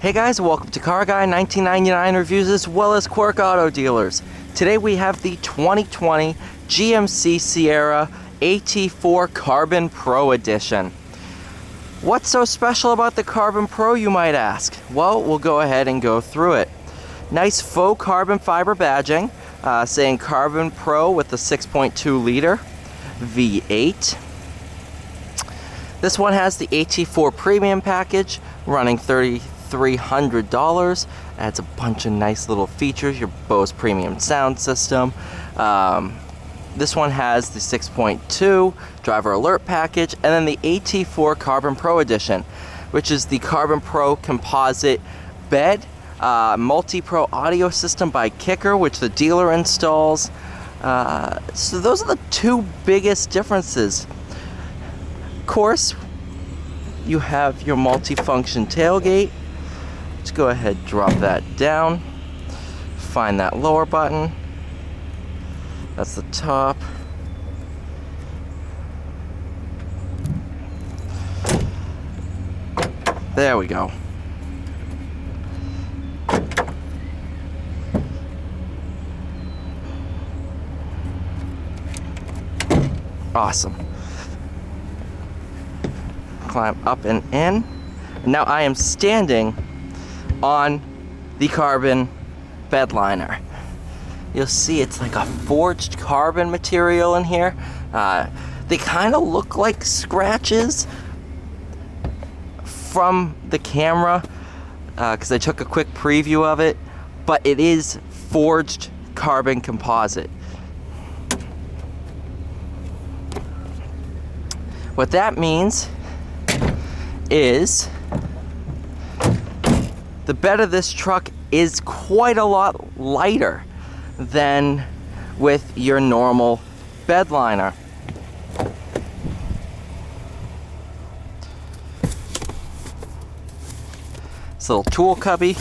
Hey guys, welcome to Car Guy 1999 Reviews as well as Quirk Auto Dealers. Today we have the 2020 GMC Sierra AT4 Carbon Pro Edition. What's so special about the Carbon Pro, you might ask? Well, we'll go ahead and go through it. Nice faux carbon fiber badging, saying Carbon Pro with the 6.2 liter V8. This one has the AT4 Premium Package running $3,300. Adds a bunch of nice little features, your Bose premium sound system. This one has the 6.2 driver alert package, and then the AT4 Carbon Pro Edition, which is the Carbon Pro composite bed, multi-pro audio system by Kicker, which the dealer installs. So those are the two biggest differences. Of course, you have your multi-function tailgate. Let's go ahead and drop that down. Find that lower button. That's the top. There we go. Awesome. Climb up and in. Now I am standing on the carbon bed liner. You'll see it's like a forged carbon material in here. They kind of look like scratches from the camera because I took a quick preview of it, but it is forged carbon composite. What that means is the bed of this truck is quite a lot lighter than with your normal bed liner. This little tool cubby.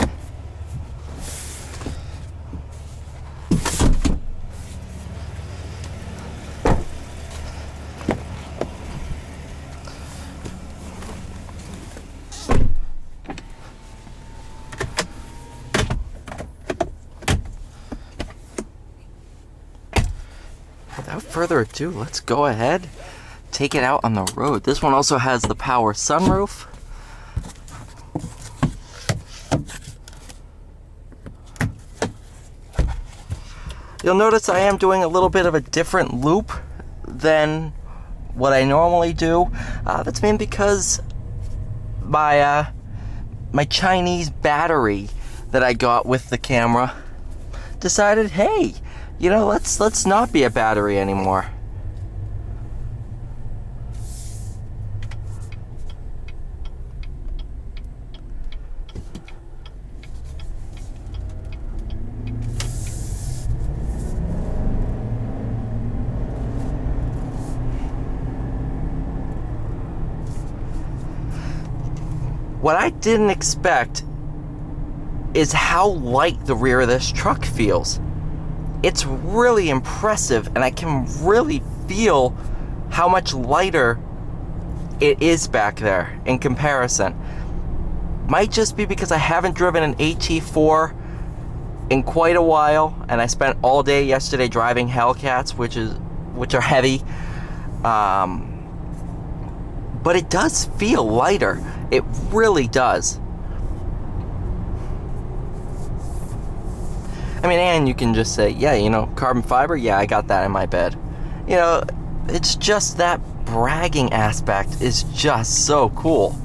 Without further ado, let's go ahead, take it out on the road. This one also has the power sunroof. You'll notice I am doing a little bit of a different loop than what I normally do. That's mainly because my Chinese battery that I got with the camera decided, hey, you know, let's not be a battery anymore. What I didn't expect is how light the rear of this truck feels. It's really impressive, and I can really feel how much lighter it is back there in comparison. Might just be because I haven't driven an AT4 in quite a while, and I spent all day yesterday driving Hellcats, which are heavy. But it does feel lighter. It really does. I mean, and you can just say, yeah, you know, carbon fiber, yeah, I got that in my bed. You know, it's just that bragging aspect is just so cool.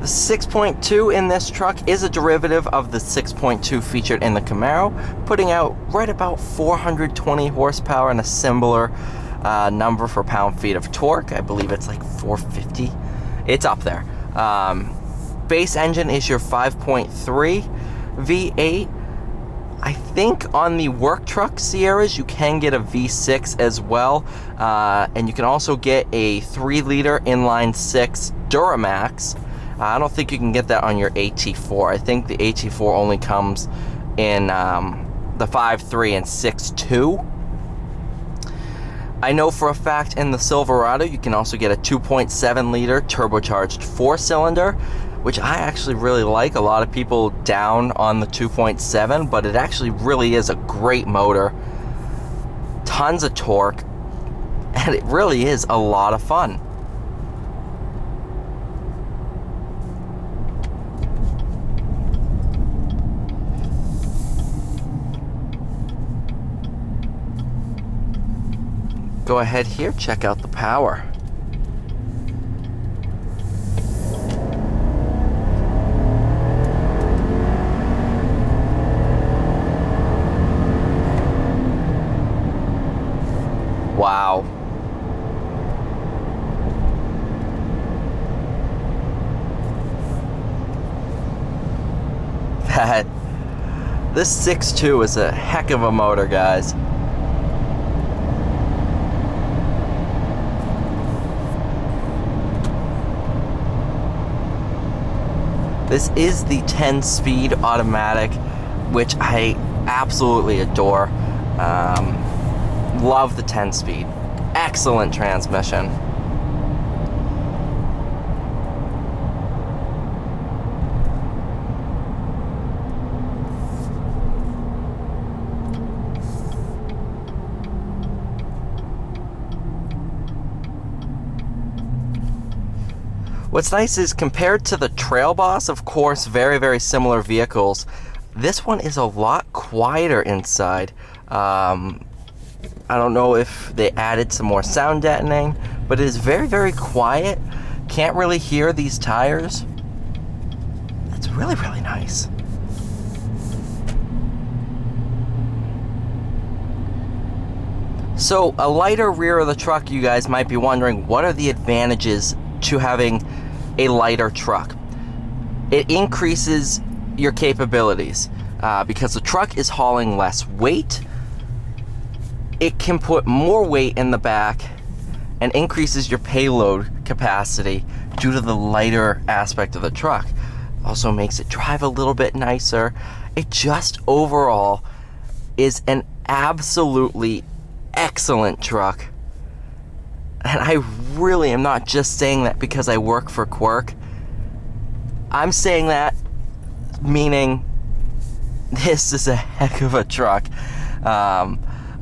The 6.2 in this truck is a derivative of the 6.2 featured in the Camaro, putting out right about 420 horsepower and a similar number for pound-feet of torque. I believe it's like 450. It's up there. Base engine is your 5.3 V8. I think on the work truck Sierras you can get a V6 as well, and you can also get a 3-liter inline 6 Duramax. I don't think you can get that on your AT4. I think the AT4 only comes in the 5.3 and 6.2. I know for a fact in the Silverado you can also get a 2.7-liter turbocharged 4-cylinder, which I actually really like. A lot of people down on the 2.7, but it actually really is a great motor. Tons of torque, and it really is a lot of fun. Go ahead here, check out the power. Wow. This 6.2 is a heck of a motor, guys. This is the 10-speed automatic, which I absolutely adore. Love the 10-speed. Excellent transmission. What's nice is compared to the Trail Boss, of course, very, very similar vehicles, this one is a lot quieter inside. I don't know if they added some more sound deadening, but it is very, very quiet. Can't really hear these tires. It's really, really nice. So a lighter rear of the truck, you guys might be wondering, what are the advantages to having a lighter truck? It increases your capabilities because the truck is hauling less weight. It can put more weight in the back and increases your payload capacity due to the lighter aspect of the truck. Also makes it drive a little bit nicer. It just overall is an absolutely excellent truck. And I really am not just saying that because I work for Quirk. I'm saying that meaning this is a heck of a truck.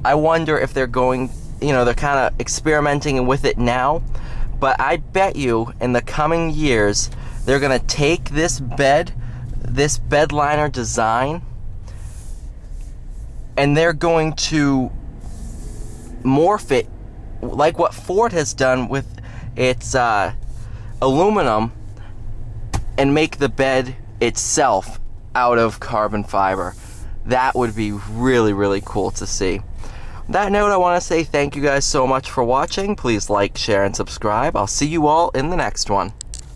I wonder if they're going, they're kind of experimenting with it now, but I bet you in the coming years they're going to take this bed liner design, and they're going to morph it like what Ford has done with its aluminum and make the bed itself out of carbon fiber. That would be really, really cool to see. On that note, I want to say thank you guys so much for watching. Please like, share, and subscribe. I'll see you all in the next one.